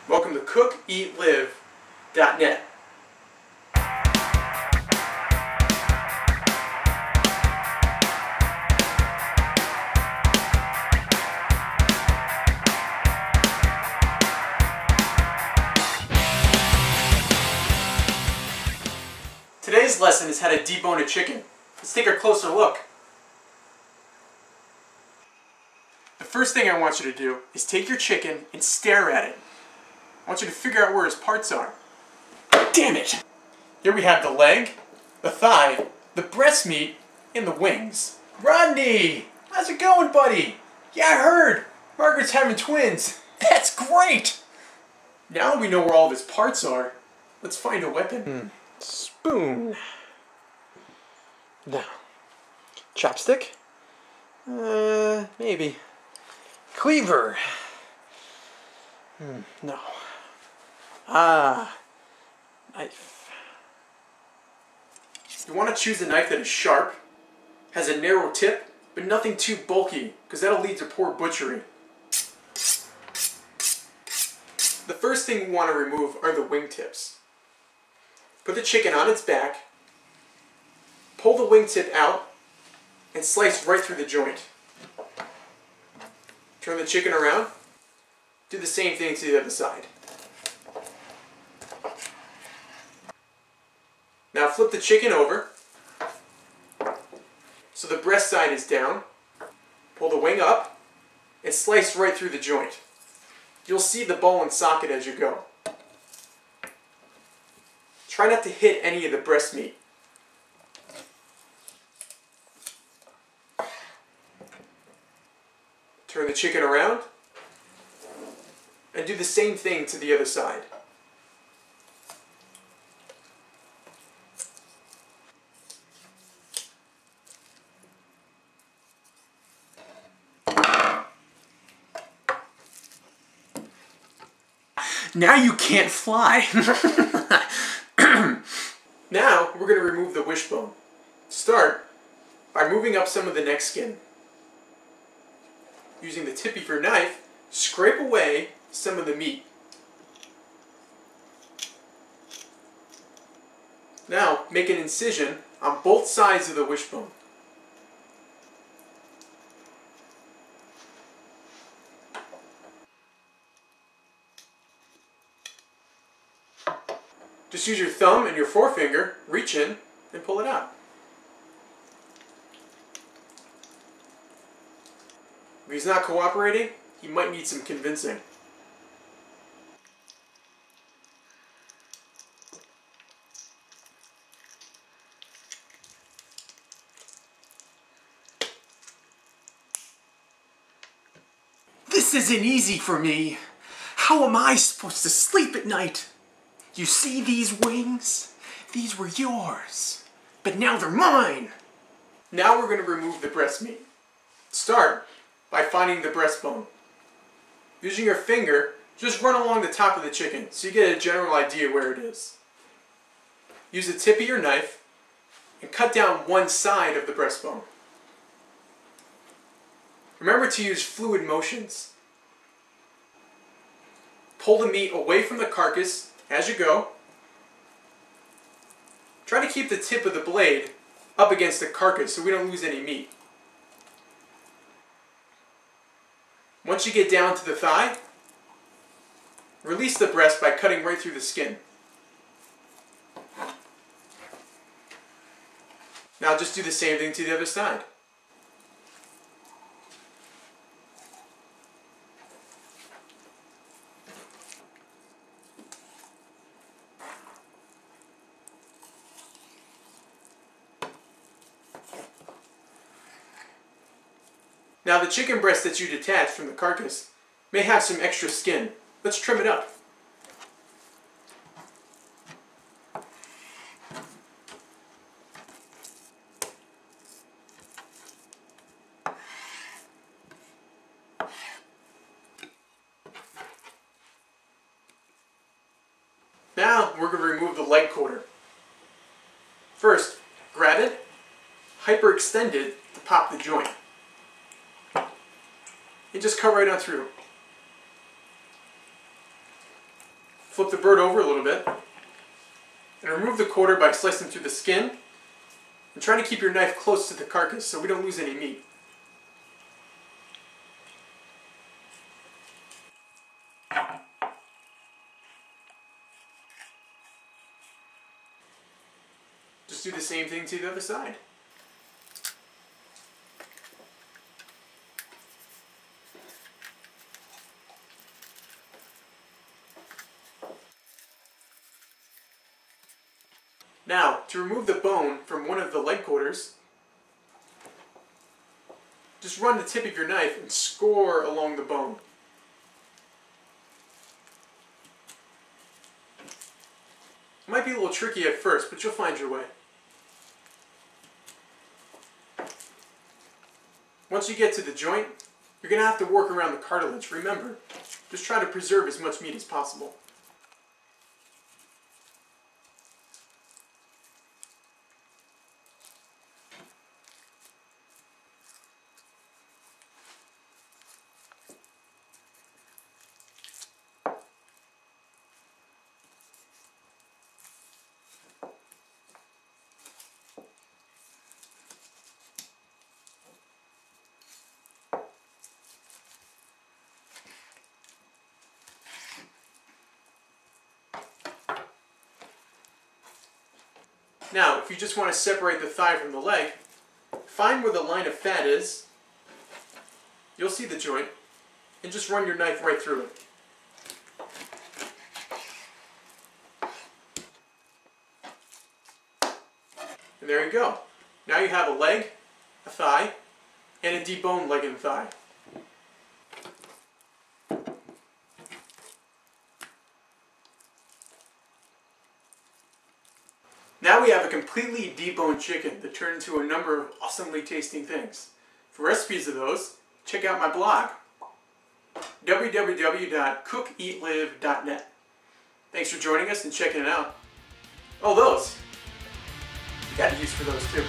Welcome to cookeatlive.net. Today's lesson is how to debone a chicken. Let's take a closer look. The first thing I want you to do is take your chicken and stare at it. I want you to figure out where his parts are. Damn it! Here we have the leg, the thigh, the breast meat, and the wings. Rodney! How's it going, buddy? Yeah, I heard! Margaret's having twins. That's great! Now we know where all of his parts are. Let's find a weapon. Spoon. No. Chopstick? Maybe. Cleaver. No. Knife. You want to choose a knife that is sharp, has a narrow tip, but nothing too bulky, because that'll lead to poor butchery. The first thing we want to remove are the wingtips. Put the chicken on its back, pull the wingtip out, and slice right through the joint. Turn the chicken around, do the same thing to the other side. Now flip the chicken over, so the breast side is down, pull the wing up, and slice right through the joint. You'll see the ball and socket as you go. Try not to hit any of the breast meat. Turn the chicken around and do the same thing to the other side. Now you can't fly. Now we're going to remove the wishbone. Start by moving up some of the neck skin. Using the tip of your knife, scrape away some of the meat. Now make an incision on both sides of the wishbone. Just use your thumb and your forefinger, reach in, and pull it out. If he's not cooperating, he might need some convincing. This isn't easy for me. How am I supposed to sleep at night? You see these wings? These were yours, but now they're mine. Now we're going to remove the breast meat. Start by finding the breastbone. Using your finger, just run along the top of the chicken so you get a general idea where it is. Use the tip of your knife and cut down one side of the breastbone. Remember to use fluid motions. Pull the meat away from the carcass as you go. Try to keep the tip of the blade up against the carcass so we don't lose any meat. Once you get down to the thigh, release the breast by cutting right through the skin. Now just do the same thing to the other side. Now the chicken breast that you detached from the carcass may have some extra skin. Let's trim it up. Now we're going to remove the leg quarter. First, grab it, hyperextend it to pop the joint. And just cut right on through. Flip the bird over a little bit and remove the quarter by slicing through the skin and try to keep your knife close to the carcass so we don't lose any meat. Just do the same thing to the other side. Now, to remove the bone from one of the leg quarters, just run the tip of your knife and score along the bone. It might be a little tricky at first, but you'll find your way. Once you get to the joint, you're going to have to work around the cartilage. Remember, just try to preserve as much meat as possible. Now, if you just want to separate the thigh from the leg, find where the line of fat is. You'll see the joint, and just run your knife right through it. And there you go. Now you have a leg, a thigh, and a deboned leg and thigh. Now we have a completely deboned chicken that turned into a number of awesomely tasting things. For recipes of those, check out my blog, www.cookeatlive.net. Thanks for joining us and checking it out. Oh, those! You got a use for those too.